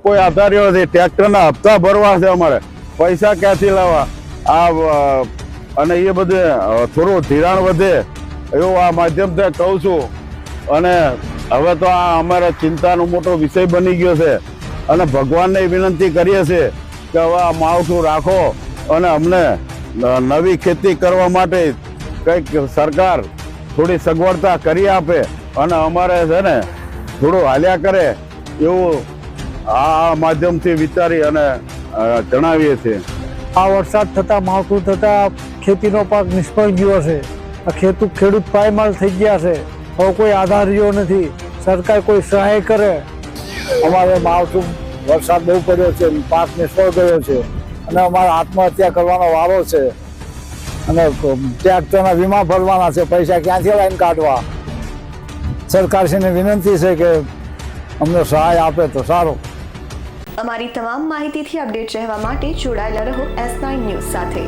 કોઈ આધાર્યો નથી, ટ્રેક્ટરના હપ્તા ભરવા છે, અમારે પૈસા ક્યાંથી લાવવા અને એ બધે થોડું ધિરાણ વધે એવું આ માધ્યમથી કહું છું. અને હવે તો આ અમારે ચિંતાનો મોટો વિષય બની ગયો છે અને ભગવાનને વિનંતી કરીએ છીએ કે હવે આ માવઠું રાખો અને અમને નવી ખેતી કરવા માટે કંઈક સરકાર થોડી સગવડતા કરી આપે અને અમારે છે ને થોડું હાલ્યા કરે એવું આ માધ્યમથી વિચારી અને જણાવીએ છીએ. આ વરસાદ થતાં માવઠું થતાં ખેતીનો પાક નિષ્ફળ ગયો છે. આ ખેડૂત પાયમાલ થઈ ગયા છે. હવે કોઈ આધાર રહ્યો નથી. સરકાર કોઈ સહાય કરે. અમારે માવઠું વરસાદ બહુ પડ્યો છે, પાક નિષ્ફળ ગયો છે અને અમારે આત્મહત્યા કરવાનો વારો છે અને ટ્રેક્ટરના વીમા ભરવાના છે. પૈસા ક્યાંથી લાઈન કાઢવા? સરકારશ્રીને વિનંતી છે કે અમને સહાય આપે તો સારું. અમારી તમામ માહિતીથી અપડેટ રહેવા માટે જોડાયેલા રહો S9 ન્યૂઝ સાથે.